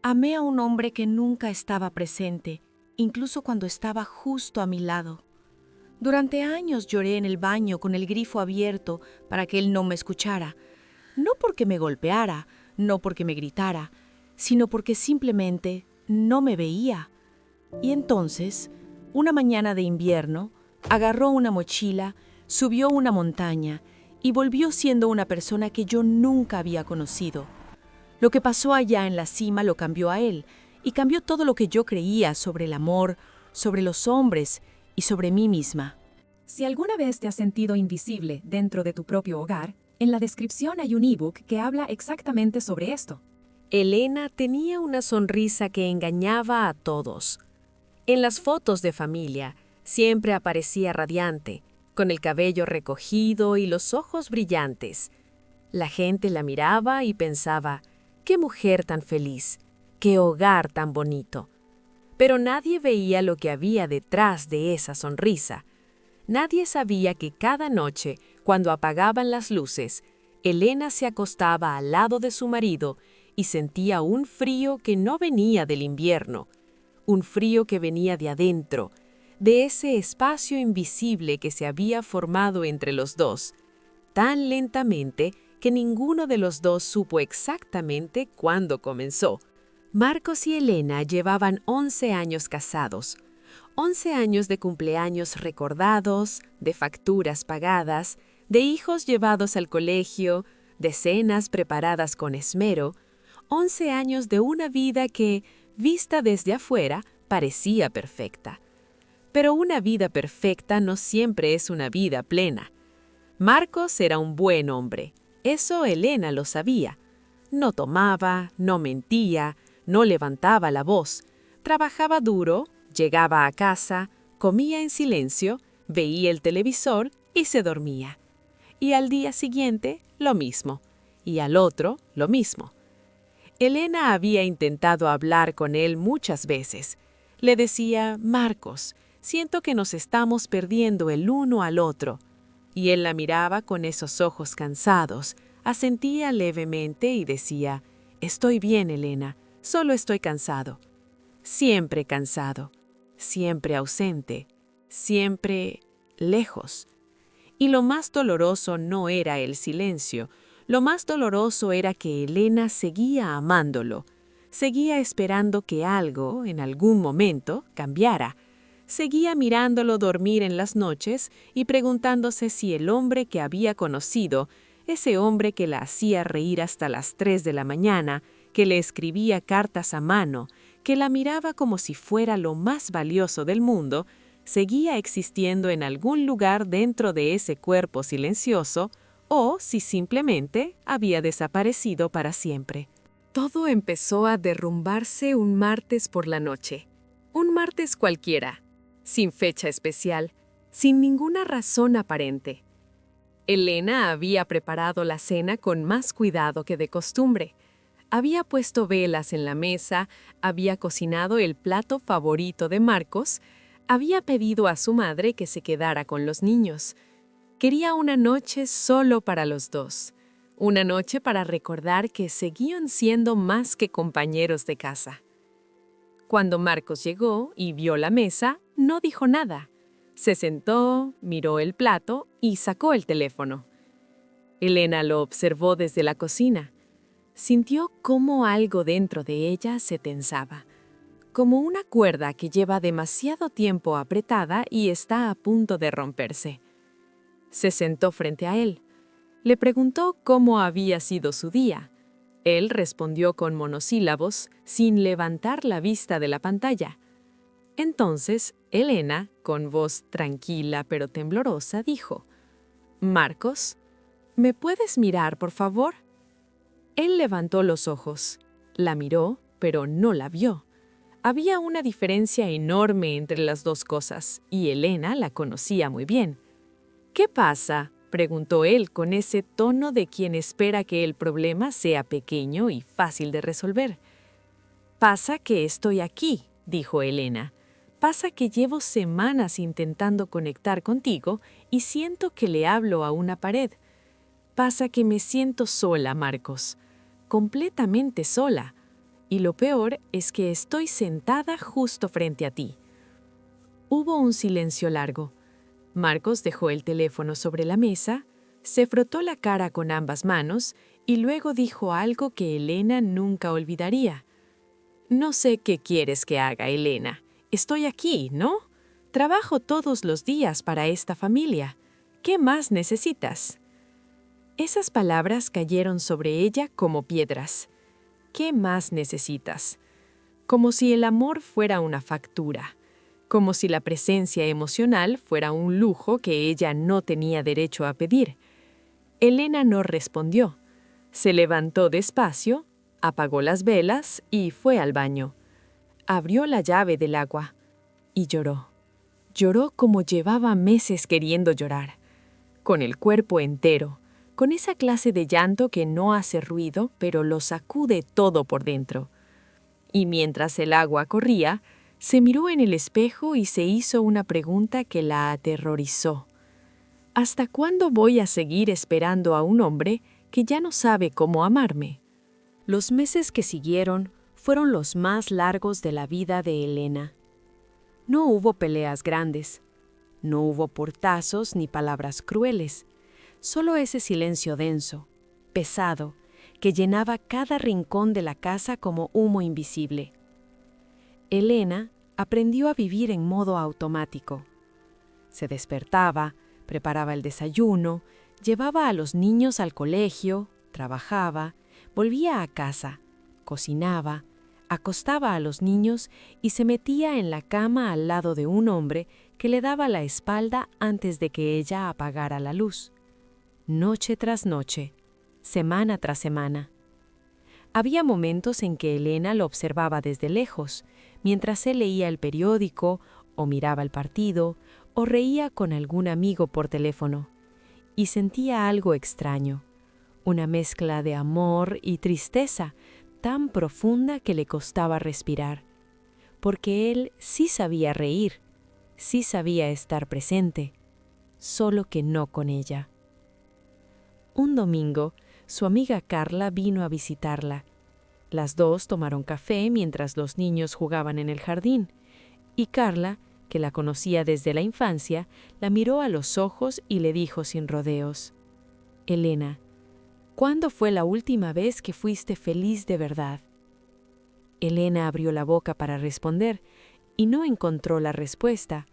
Amé a un hombre que nunca estaba presente, incluso cuando estaba justo a mi lado. Durante años lloré en el baño con el grifo abierto para que él no me escuchara, no porque me golpeara, no porque me gritara, sino porque simplemente no me veía. Y entonces, una mañana de invierno, agarró una mochila, subió una montaña y volvió siendo una persona que yo nunca había conocido. Lo que pasó allá en la cima lo cambió a él y cambió todo lo que yo creía sobre el amor, sobre los hombres y sobre mí misma. Si alguna vez te has sentido invisible dentro de tu propio hogar, en la descripción hay un ebook que habla exactamente sobre esto. Elena tenía una sonrisa que engañaba a todos. En las fotos de familia, siempre aparecía radiante, con el cabello recogido y los ojos brillantes. La gente la miraba y pensaba, qué mujer tan feliz, qué hogar tan bonito. Pero nadie veía lo que había detrás de esa sonrisa. Nadie sabía que cada noche, cuando apagaban las luces, Elena se acostaba al lado de su marido y sentía un frío que no venía del invierno, un frío que venía de adentro, de ese espacio invisible que se había formado entre los dos, tan lentamente que ninguno de los dos supo exactamente cuándo comenzó. Marcos y Elena llevaban 11 años casados, 11 años de cumpleaños recordados, de facturas pagadas, de hijos llevados al colegio, de cenas preparadas con esmero, 11 años de una vida que, vista desde afuera, parecía perfecta. Pero una vida perfecta no siempre es una vida plena. Marcos era un buen hombre, eso Elena lo sabía. No tomaba, no mentía, no levantaba la voz, trabajaba duro, llegaba a casa, comía en silencio, veía el televisor y se dormía. Y al día siguiente, lo mismo, y al otro, lo mismo. Elena había intentado hablar con él muchas veces. Le decía, Marcos, siento que nos estamos perdiendo el uno al otro. Y él la miraba con esos ojos cansados, asentía levemente y decía, estoy bien, Elena, solo estoy cansado. Siempre cansado, siempre ausente, siempre lejos. Y lo más doloroso no era el silencio, lo más doloroso era que Elena seguía amándolo, seguía esperando que algo, en algún momento, cambiara. Seguía mirándolo dormir en las noches y preguntándose si el hombre que había conocido, ese hombre que la hacía reír hasta las 3 de la mañana, que le escribía cartas a mano, que la miraba como si fuera lo más valioso del mundo, seguía existiendo en algún lugar dentro de ese cuerpo silencioso, o si simplemente había desaparecido para siempre. Todo empezó a derrumbarse un martes por la noche. Un martes cualquiera, sin fecha especial, sin ninguna razón aparente. Elena había preparado la cena con más cuidado que de costumbre. Había puesto velas en la mesa, había cocinado el plato favorito de Marcos, había pedido a su madre que se quedara con los niños. Quería una noche solo para los dos, una noche para recordar que seguían siendo más que compañeros de casa. Cuando Marcos llegó y vio la mesa, no dijo nada. Se sentó, miró el plato y sacó el teléfono. Elena lo observó desde la cocina. Sintió cómo algo dentro de ella se tensaba, como una cuerda que lleva demasiado tiempo apretada y está a punto de romperse. Se sentó frente a él. Le preguntó cómo había sido su día. Él respondió con monosílabos, sin levantar la vista de la pantalla. Entonces, Elena, con voz tranquila pero temblorosa, dijo, «Marcos, ¿me puedes mirar, por favor?» Él levantó los ojos. La miró, pero no la vio. Había una diferencia enorme entre las dos cosas, y Elena la conocía muy bien. «¿Qué pasa?», preguntó él con ese tono de quien espera que el problema sea pequeño y fácil de resolver. «Pasa que estoy aquí», dijo Elena. «Pasa que llevo semanas intentando conectar contigo y siento que le hablo a una pared. Pasa que me siento sola, Marcos. Completamente sola. Y lo peor es que estoy sentada justo frente a ti. Hubo un silencio largo. Marcos dejó el teléfono sobre la mesa, se frotó la cara con ambas manos y luego dijo algo que Elena nunca olvidaría. No sé qué quieres que haga, Elena. Estoy aquí, ¿no? Trabajo todos los días para esta familia. ¿Qué más necesitas? Esas palabras cayeron sobre ella como piedras. ¿Qué más necesitas? Como si el amor fuera una factura. Como si la presencia emocional fuera un lujo que ella no tenía derecho a pedir. Elena no respondió. Se levantó despacio, apagó las velas y fue al baño. Abrió la llave del agua y lloró. Lloró como llevaba meses queriendo llorar, con el cuerpo entero, con esa clase de llanto que no hace ruido, pero lo sacude todo por dentro. Y mientras el agua corría, se miró en el espejo y se hizo una pregunta que la aterrorizó. ¿Hasta cuándo voy a seguir esperando a un hombre que ya no sabe cómo amarme? Los meses que siguieron fueron los más largos de la vida de Elena. No hubo peleas grandes, no hubo portazos ni palabras crueles, solo ese silencio denso, pesado, que llenaba cada rincón de la casa como humo invisible. Elena aprendió a vivir en modo automático. Se despertaba, preparaba el desayuno, llevaba a los niños al colegio, trabajaba, volvía a casa, cocinaba, acostaba a los niños y se metía en la cama al lado de un hombre que le daba la espalda antes de que ella apagara la luz. Noche tras noche, semana tras semana. Había momentos en que Elena lo observaba desde lejos, mientras él leía el periódico, o miraba el partido, o reía con algún amigo por teléfono, y sentía algo extraño, una mezcla de amor y tristeza tan profunda que le costaba respirar, porque él sí sabía reír, sí sabía estar presente, solo que no con ella. Un domingo, su amiga Carla vino a visitarla. Las dos tomaron café mientras los niños jugaban en el jardín, y Carla, que la conocía desde la infancia, la miró a los ojos y le dijo sin rodeos: «Elena, ¿cuándo fue la última vez que fuiste feliz de verdad?». Elena abrió la boca para responder y no encontró la respuesta.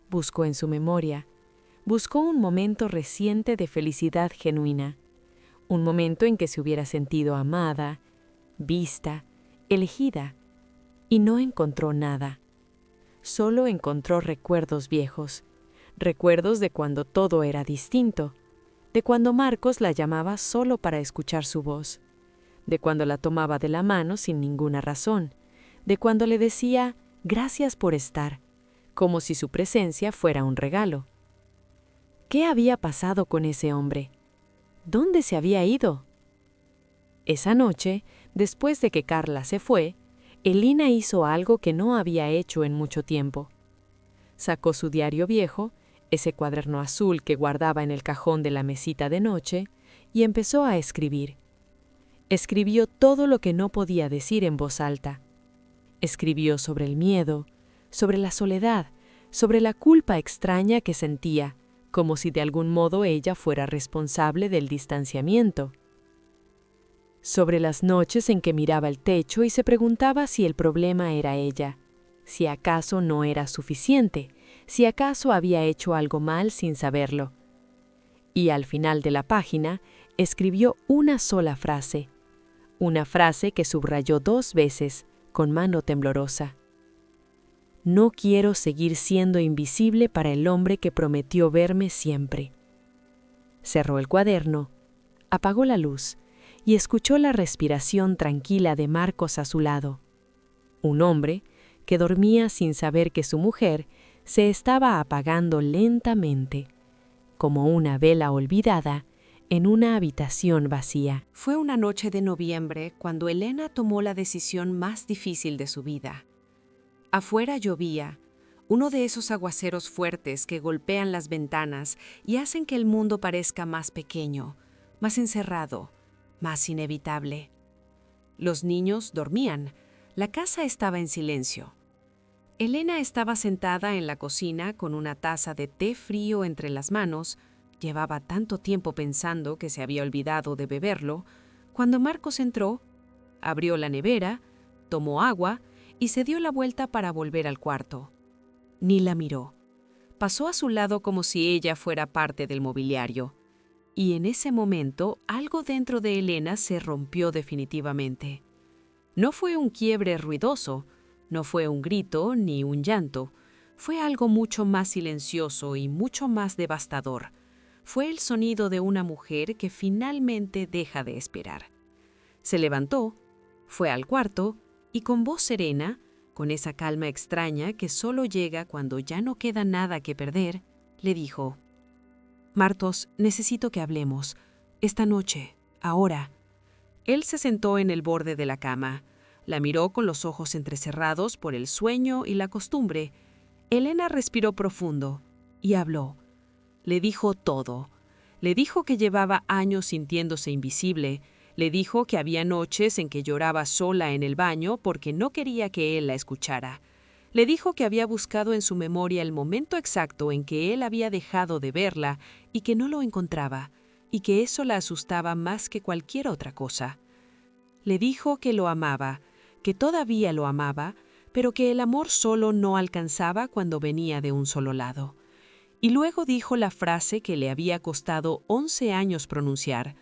Buscó en su memoria. Buscó un momento reciente de felicidad genuina. Un momento en que se hubiera sentido amada, vista, elegida, y no encontró nada. Solo encontró recuerdos viejos, recuerdos de cuando todo era distinto, de cuando Marcos la llamaba solo para escuchar su voz, de cuando la tomaba de la mano sin ninguna razón, de cuando le decía «gracias por estar», como si su presencia fuera un regalo. ¿Qué había pasado con ese hombre? ¿Dónde se había ido? Esa noche, después de que Carla se fue, Elena hizo algo que no había hecho en mucho tiempo. Sacó su diario viejo, ese cuaderno azul que guardaba en el cajón de la mesita de noche, y empezó a escribir. Escribió todo lo que no podía decir en voz alta. Escribió sobre el miedo, sobre la soledad, sobre la culpa extraña que sentía, como si de algún modo ella fuera responsable del distanciamiento. Sobre las noches en que miraba el techo y se preguntaba si el problema era ella, si acaso no era suficiente, si acaso había hecho algo mal sin saberlo. Y al final de la página escribió una sola frase, una frase que subrayó 2 veces, con mano temblorosa. «No quiero seguir siendo invisible para el hombre que prometió verme siempre». Cerró el cuaderno, apagó la luz y escuchó la respiración tranquila de Marcos a su lado. Un hombre que dormía sin saber que su mujer se estaba apagando lentamente, como una vela olvidada en una habitación vacía. Fue una noche de noviembre cuando Elena tomó la decisión más difícil de su vida. Afuera llovía, uno de esos aguaceros fuertes que golpean las ventanas y hacen que el mundo parezca más pequeño, más encerrado, más inevitable. Los niños dormían. La casa estaba en silencio. Elena estaba sentada en la cocina con una taza de té frío entre las manos. Llevaba tanto tiempo pensando que se había olvidado de beberlo, cuando Marcos entró, abrió la nevera, tomó agua y se dio la vuelta para volver al cuarto. Ni la miró. Pasó a su lado como si ella fuera parte del mobiliario. Y en ese momento algo dentro de Elena se rompió definitivamente. No fue un quiebre ruidoso, no fue un grito ni un llanto, fue algo mucho más silencioso y mucho más devastador. Fue el sonido de una mujer que finalmente deja de esperar. Se levantó, fue al cuarto y con voz serena, con esa calma extraña que solo llega cuando ya no queda nada que perder, le dijo: «Martos, necesito que hablemos. Esta noche, ahora». Él se sentó en el borde de la cama. La miró con los ojos entrecerrados por el sueño y la costumbre. Elena respiró profundo y habló. Le dijo todo. Le dijo que llevaba años sintiéndose invisible. Le dijo que había noches en que lloraba sola en el baño porque no quería que él la escuchara. Le dijo que había buscado en su memoria el momento exacto en que él había dejado de verla y que no lo encontraba, y que eso la asustaba más que cualquier otra cosa. Le dijo que lo amaba, que todavía lo amaba, pero que el amor solo no alcanzaba cuando venía de un solo lado. Y luego dijo la frase que le había costado 11 años pronunciar: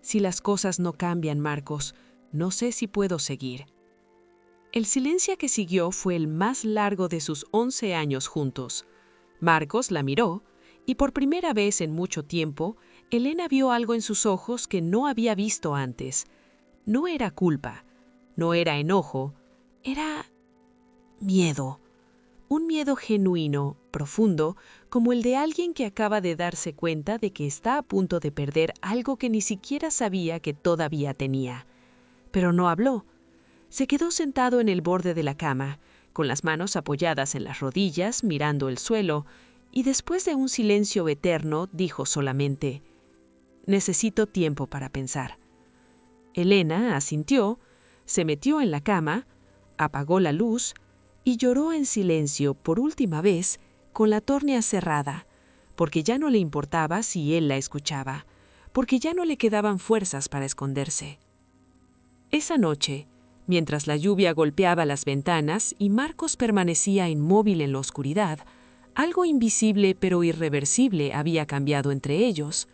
«Si las cosas no cambian, Marcos, no sé si puedo seguir». El silencio que siguió fue el más largo de sus 11 años juntos. Marcos la miró, y por primera vez en mucho tiempo, Elena vio algo en sus ojos que no había visto antes. No era culpa, no era enojo, era miedo. Un miedo genuino, profundo, como el de alguien que acaba de darse cuenta de que está a punto de perder algo que ni siquiera sabía que todavía tenía. Pero no habló. Se quedó sentado en el borde de la cama, con las manos apoyadas en las rodillas, mirando el suelo, y después de un silencio eterno dijo solamente: «Necesito tiempo para pensar». Elena asintió, se metió en la cama, apagó la luz y lloró en silencio por última vez con la tórnea cerrada, porque ya no le importaba si él la escuchaba, porque ya no le quedaban fuerzas para esconderse. Esa noche, mientras la lluvia golpeaba las ventanas y Marcos permanecía inmóvil en la oscuridad, algo invisible pero irreversible había cambiado entre ellos.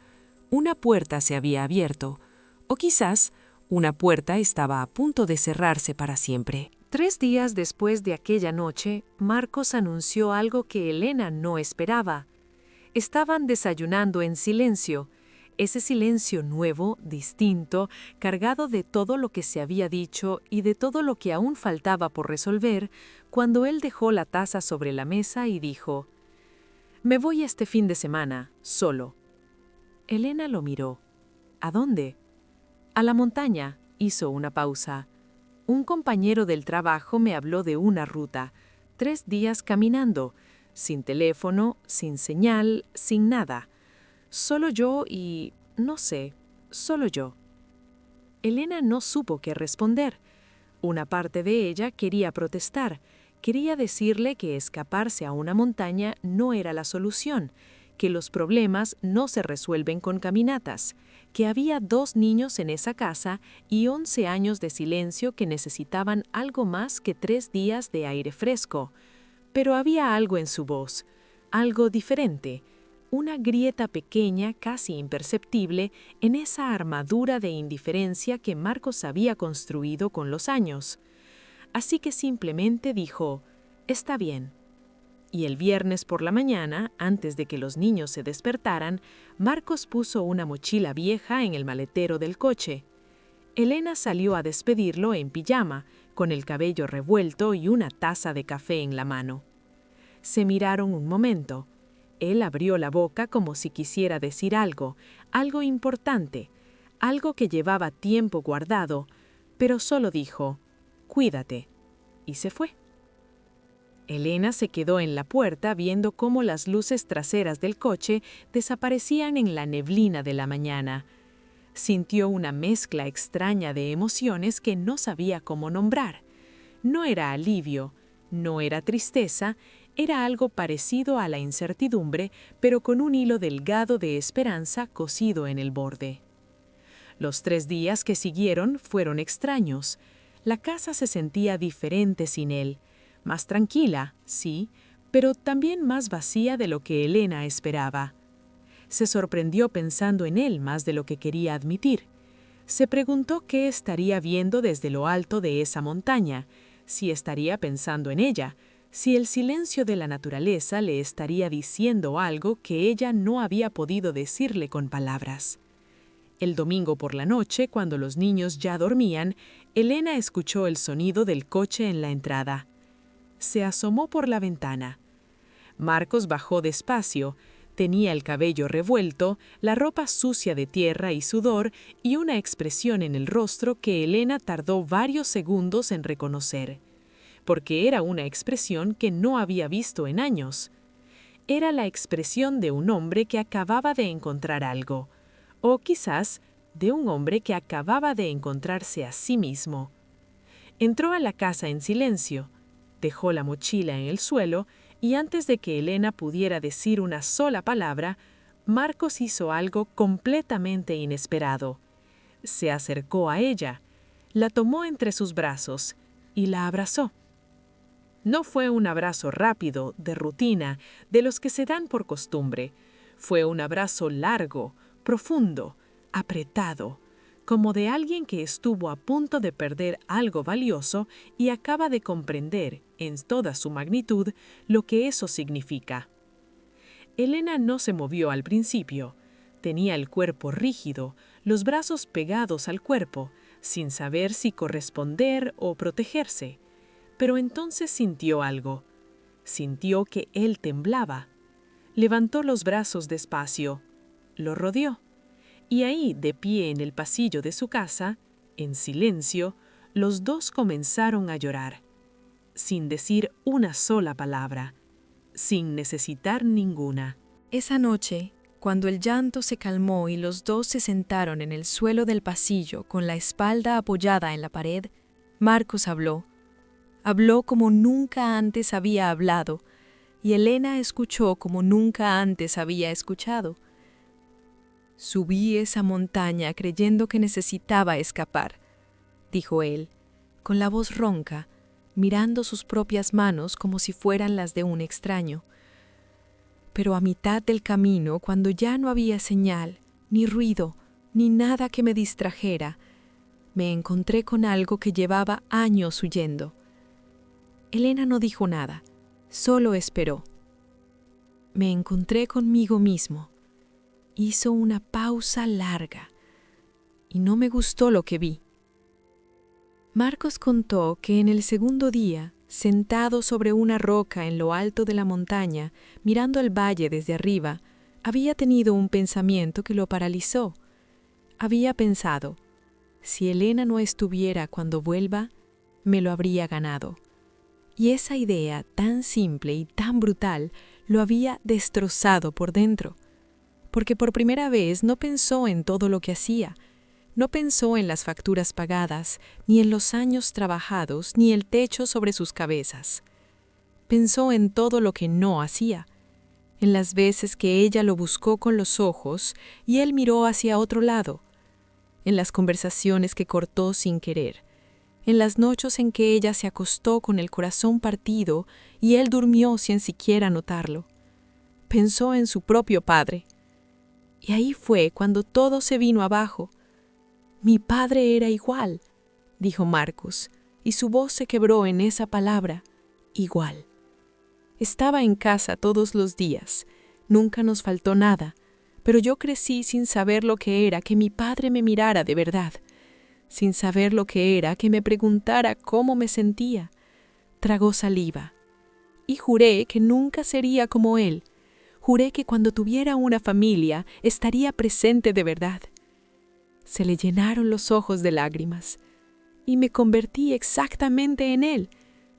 Una puerta se había abierto, o quizás una puerta estaba a punto de cerrarse para siempre. 3 días después de aquella noche, Marcos anunció algo que Elena no esperaba. Estaban desayunando en silencio. Ese silencio nuevo, distinto, cargado de todo lo que se había dicho y de todo lo que aún faltaba por resolver, cuando él dejó la taza sobre la mesa y dijo: «Me voy este fin de semana, solo». Elena lo miró. «¿A dónde?» «A la montaña», hizo una pausa. «Un compañero del trabajo me habló de una ruta, 3 días caminando, sin teléfono, sin señal, sin nada. Solo yo y, no sé, solo yo». Elena no supo qué responder. Una parte de ella quería protestar, quería decirle que escaparse a una montaña no era la solución, que los problemas no se resuelven con caminatas, que había 2 niños en esa casa y 11 años de silencio que necesitaban algo más que 3 días de aire fresco. Pero había algo en su voz, algo diferente, una grieta pequeña, casi imperceptible, en esa armadura de indiferencia que Marcos había construido con los años. Así que simplemente dijo: «Está bien». Y el viernes por la mañana, antes de que los niños se despertaran, Marcos puso una mochila vieja en el maletero del coche. Elena salió a despedirlo en pijama, con el cabello revuelto y una taza de café en la mano. Se miraron un momento. Él abrió la boca como si quisiera decir algo, algo importante, algo que llevaba tiempo guardado, pero solo dijo: «Cuídate», y se fue. Elena se quedó en la puerta viendo cómo las luces traseras del coche desaparecían en la neblina de la mañana. Sintió una mezcla extraña de emociones que no sabía cómo nombrar. No era alivio, no era tristeza, era algo parecido a la incertidumbre, pero con un hilo delgado de esperanza cosido en el borde. Los 3 días que siguieron fueron extraños. La casa se sentía diferente sin él, más tranquila, sí, pero también más vacía de lo que Elena esperaba. Se sorprendió pensando en él más de lo que quería admitir. Se preguntó qué estaría viendo desde lo alto de esa montaña, si estaría pensando en ella, si el silencio de la naturaleza le estaría diciendo algo que ella no había podido decirle con palabras. El domingo por la noche, cuando los niños ya dormían, Elena escuchó el sonido del coche en la entrada. Se asomó por la ventana. Marcos bajó despacio. Tenía el cabello revuelto, la ropa sucia de tierra y sudor y una expresión en el rostro que Elena tardó varios segundos en reconocer, porque era una expresión que no había visto en años. Era la expresión de un hombre que acababa de encontrar algo, o quizás de un hombre que acababa de encontrarse a sí mismo. Entró a la casa en silencio, dejó la mochila en el suelo y antes de que Elena pudiera decir una sola palabra, Marcos hizo algo completamente inesperado. Se acercó a ella, la tomó entre sus brazos y la abrazó. No fue un abrazo rápido, de rutina, de los que se dan por costumbre. Fue un abrazo largo, profundo, apretado, como de alguien que estuvo a punto de perder algo valioso y acaba de comprender, en toda su magnitud, lo que eso significa. Elena no se movió al principio. Tenía el cuerpo rígido, los brazos pegados al cuerpo, sin saber si corresponder o protegerse. Pero entonces sintió algo. Sintió que él temblaba. Levantó los brazos despacio. Lo rodeó. Y ahí, de pie en el pasillo de su casa, en silencio, los dos comenzaron a llorar, sin decir una sola palabra, sin necesitar ninguna. Esa noche, cuando el llanto se calmó y los dos se sentaron en el suelo del pasillo con la espalda apoyada en la pared, Marcos habló. Habló como nunca antes había hablado, y Elena escuchó como nunca antes había escuchado. Subí esa montaña creyendo que necesitaba escapar, dijo él, con la voz ronca, mirando sus propias manos como si fueran las de un extraño. Pero a mitad del camino, cuando ya no había señal, ni ruido, ni nada que me distrajera, me encontré con algo que llevaba años huyendo. Elena no dijo nada, solo esperó. Me encontré conmigo mismo. Hizo una pausa larga y no me gustó lo que vi. Marcos contó que en el segundo día, sentado sobre una roca en lo alto de la montaña, mirando el valle desde arriba, había tenido un pensamiento que lo paralizó. Había pensado, si Elena no estuviera cuando vuelva, me lo habría ganado. Y esa idea tan simple y tan brutal lo había destrozado por dentro. Porque por primera vez no pensó en todo lo que hacía, no pensó en las facturas pagadas, ni en los años trabajados, ni el techo sobre sus cabezas. Pensó en todo lo que no hacía, en las veces que ella lo buscó con los ojos y él miró hacia otro lado, en las conversaciones que cortó sin querer, en las noches en que ella se acostó con el corazón partido y él durmió sin siquiera notarlo. Pensó en su propio padre. Y ahí fue cuando todo se vino abajo. Mi padre era igual, dijo Marcos, y su voz se quebró en esa palabra, igual. Estaba en casa todos los días, nunca nos faltó nada, pero yo crecí sin saber lo que era que mi padre me mirara de verdad, sin saber lo que era que me preguntara cómo me sentía. Tragó saliva, y juré que nunca sería como él. Juré que cuando tuviera una familia estaría presente de verdad. Se le llenaron los ojos de lágrimas y me convertí exactamente en él,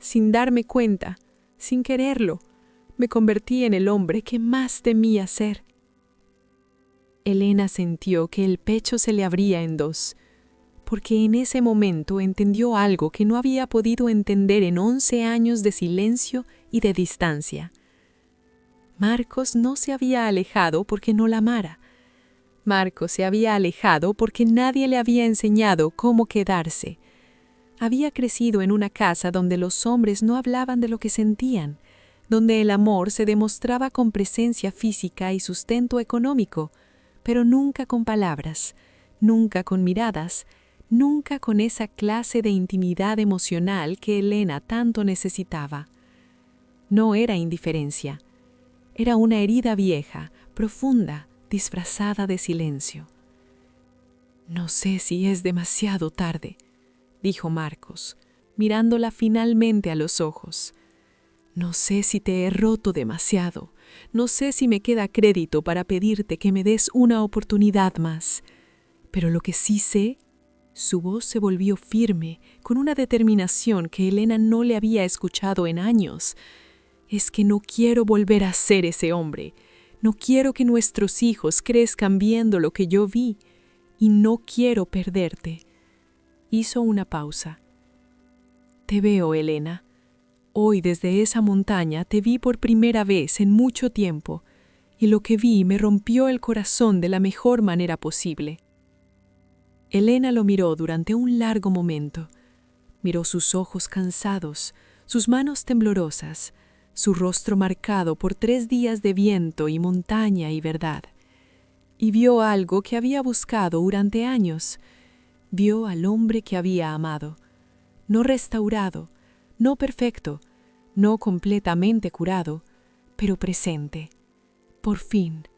sin darme cuenta, sin quererlo. Me convertí en el hombre que más temía ser. Elena sintió que el pecho se le abría en dos, porque en ese momento entendió algo que no había podido entender en 11 años de silencio y de distancia. Marcos no se había alejado porque no la amara. Marcos se había alejado porque nadie le había enseñado cómo quedarse. Había crecido en una casa donde los hombres no hablaban de lo que sentían, donde el amor se demostraba con presencia física y sustento económico, pero nunca con palabras, nunca con miradas, nunca con esa clase de intimidad emocional que Elena tanto necesitaba. No era indiferencia, era una herida vieja, profunda, disfrazada de silencio. «No sé si es demasiado tarde», dijo Marcos, mirándola finalmente a los ojos. «No sé si te he roto demasiado, no sé si me queda crédito para pedirte que me des una oportunidad más, pero lo que sí sé». Su voz se volvió firme, con una determinación que Elena no le había escuchado en años. «Es que no quiero volver a ser ese hombre. No quiero que nuestros hijos crezcan viendo lo que yo vi, y no quiero perderte». Hizo una pausa. «Te veo, Elena. Hoy desde esa montaña te vi por primera vez en mucho tiempo, y lo que vi me rompió el corazón de la mejor manera posible». Elena lo miró durante un largo momento. Miró sus ojos cansados, sus manos temblorosas, su rostro marcado por 3 días de viento y montaña y verdad. Y vio algo que había buscado durante años. Vio al hombre que había amado, no restaurado, no perfecto, no completamente curado, pero presente. Por fin,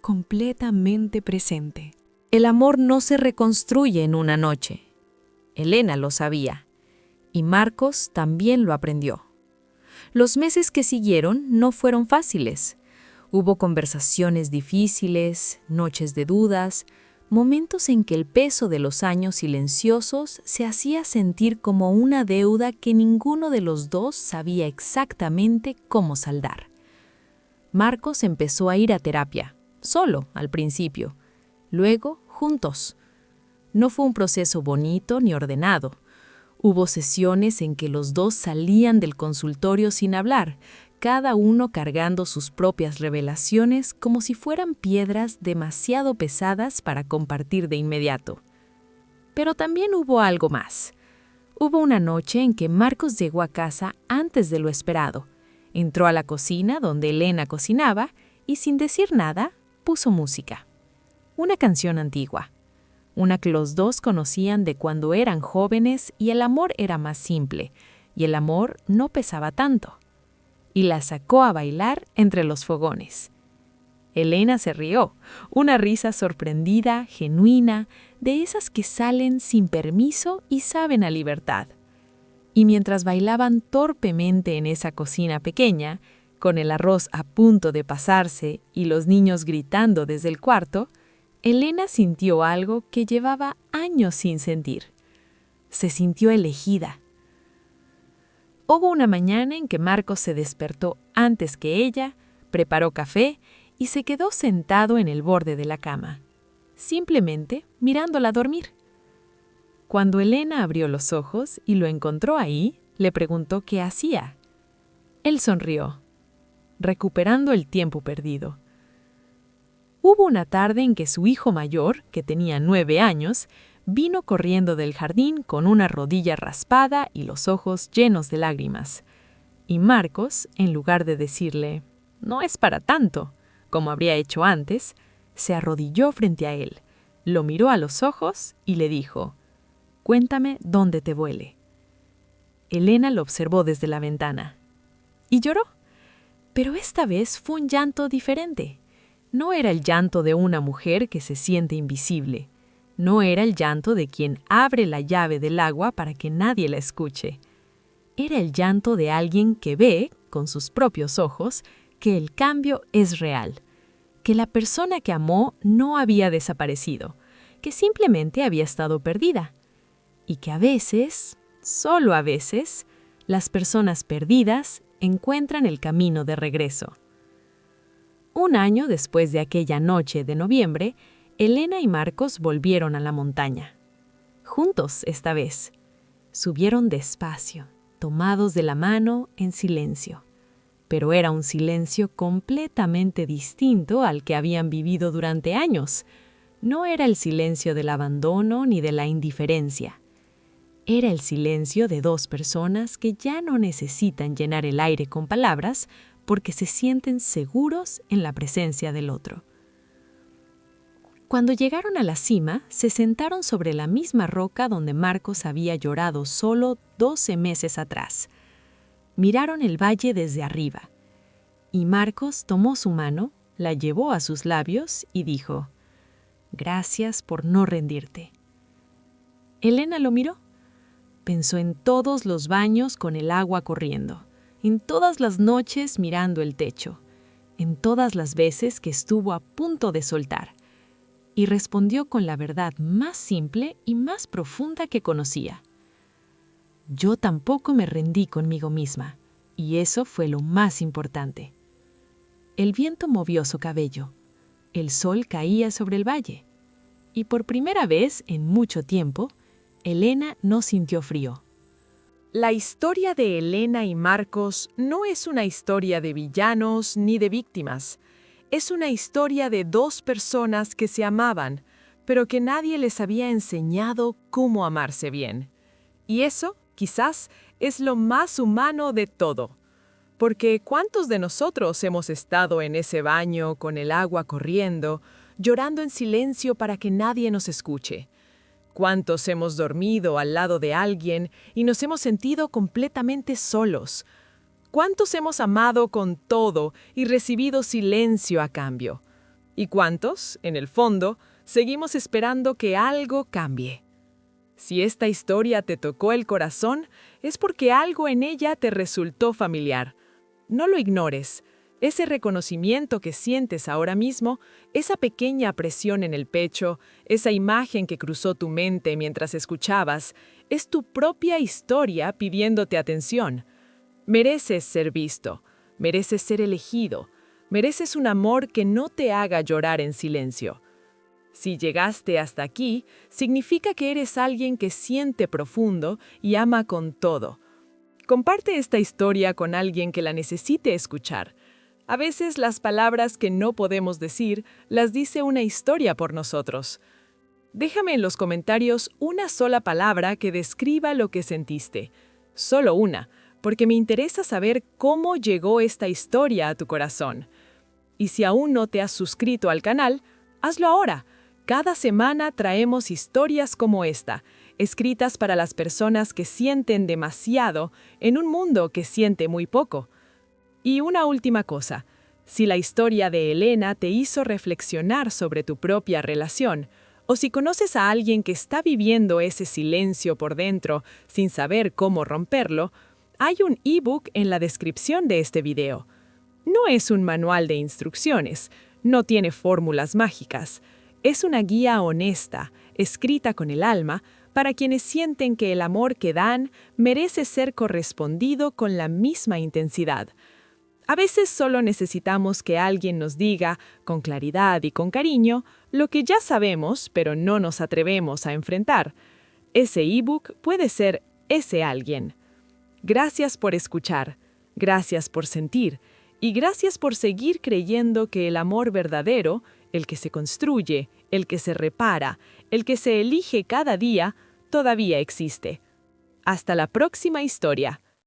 completamente presente. El amor no se reconstruye en una noche. Elena lo sabía, y Marcos también lo aprendió. Los meses que siguieron no fueron fáciles. Hubo conversaciones difíciles, noches de dudas, momentos en que el peso de los años silenciosos se hacía sentir como una deuda que ninguno de los dos sabía exactamente cómo saldar. Marcos empezó a ir a terapia, solo al principio, luego juntos. No fue un proceso bonito ni ordenado. Hubo sesiones en que los dos salían del consultorio sin hablar, cada uno cargando sus propias revelaciones como si fueran piedras demasiado pesadas para compartir de inmediato. Pero también hubo algo más. Hubo una noche en que Marcos llegó a casa antes de lo esperado. Entró a la cocina donde Elena cocinaba y sin decir nada, puso música. Una canción antigua. Una que los dos conocían de cuando eran jóvenes y el amor era más simple, y el amor no pesaba tanto. Y la sacó a bailar entre los fogones. Elena se rió, una risa sorprendida, genuina, de esas que salen sin permiso y saben a libertad. Y mientras bailaban torpemente en esa cocina pequeña, con el arroz a punto de pasarse y los niños gritando desde el cuarto, Elena sintió algo que llevaba años sin sentir. Se sintió elegida. Hubo una mañana en que Marcos se despertó antes que ella, preparó café y se quedó sentado en el borde de la cama, simplemente mirándola dormir. Cuando Elena abrió los ojos y lo encontró ahí, le preguntó qué hacía. Él sonrió, recuperando el tiempo perdido. Hubo una tarde en que su hijo mayor, que tenía 9 años, vino corriendo del jardín con una rodilla raspada y los ojos llenos de lágrimas. Y Marcos, en lugar de decirle, «No es para tanto», como habría hecho antes, se arrodilló frente a él, lo miró a los ojos y le dijo, «Cuéntame dónde te duele». Elena lo observó desde la ventana. Y lloró. Pero esta vez fue un llanto diferente. No era el llanto de una mujer que se siente invisible. No era el llanto de quien abre la llave del agua para que nadie la escuche. Era el llanto de alguien que ve, con sus propios ojos, que el cambio es real, que la persona que amó no había desaparecido, que simplemente había estado perdida, y que a veces, solo a veces, las personas perdidas encuentran el camino de regreso. Un año después de aquella noche de noviembre, Elena y Marcos volvieron a la montaña. Juntos esta vez. Subieron despacio, tomados de la mano en silencio. Pero era un silencio completamente distinto al que habían vivido durante años. No era el silencio del abandono ni de la indiferencia. Era el silencio de dos personas que ya no necesitan llenar el aire con palabras porque se sienten seguros en la presencia del otro. Cuando llegaron a la cima, se sentaron sobre la misma roca donde Marcos había llorado solo 12 meses atrás. Miraron el valle desde arriba, y Marcos tomó su mano, la llevó a sus labios y dijo: «Gracias por no rendirte». Elena lo miró. Pensó en todos los baños con el agua corriendo, en todas las noches mirando el techo, en todas las veces que estuvo a punto de soltar, y respondió con la verdad más simple y más profunda que conocía. Yo tampoco me rendí conmigo misma, y eso fue lo más importante. El viento movió su cabello, el sol caía sobre el valle, y por primera vez en mucho tiempo, Elena no sintió frío. La historia de Elena y Marcos no es una historia de villanos ni de víctimas. Es una historia de dos personas que se amaban, pero que nadie les había enseñado cómo amarse bien. Y eso, quizás, es lo más humano de todo. Porque ¿cuántos de nosotros hemos estado en ese baño con el agua corriendo, llorando en silencio para que nadie nos escuche? ¿Cuántos hemos dormido al lado de alguien y nos hemos sentido completamente solos? ¿Cuántos hemos amado con todo y recibido silencio a cambio? ¿Y cuántos, en el fondo, seguimos esperando que algo cambie? Si esta historia te tocó el corazón, es porque algo en ella te resultó familiar. No lo ignores. Ese reconocimiento que sientes ahora mismo, esa pequeña presión en el pecho, esa imagen que cruzó tu mente mientras escuchabas, es tu propia historia pidiéndote atención. Mereces ser visto, mereces ser elegido, mereces un amor que no te haga llorar en silencio. Si llegaste hasta aquí, significa que eres alguien que siente profundo y ama con todo. Comparte esta historia con alguien que la necesite escuchar. A veces las palabras que no podemos decir las dice una historia por nosotros. Déjame en los comentarios una sola palabra que describa lo que sentiste. Solo una, porque me interesa saber cómo llegó esta historia a tu corazón. Y si aún no te has suscrito al canal, hazlo ahora. Cada semana traemos historias como esta, escritas para las personas que sienten demasiado en un mundo que siente muy poco. Y una última cosa, si la historia de Elena te hizo reflexionar sobre tu propia relación, o si conoces a alguien que está viviendo ese silencio por dentro sin saber cómo romperlo, hay un ebook en la descripción de este video. No es un manual de instrucciones, no tiene fórmulas mágicas. Es una guía honesta, escrita con el alma, para quienes sienten que el amor que dan merece ser correspondido con la misma intensidad. A veces solo necesitamos que alguien nos diga, con claridad y con cariño, lo que ya sabemos, pero no nos atrevemos a enfrentar. Ese ebook puede ser ese alguien. Gracias por escuchar, gracias por sentir, y gracias por seguir creyendo que el amor verdadero, el que se construye, el que se repara, el que se elige cada día, todavía existe. Hasta la próxima historia.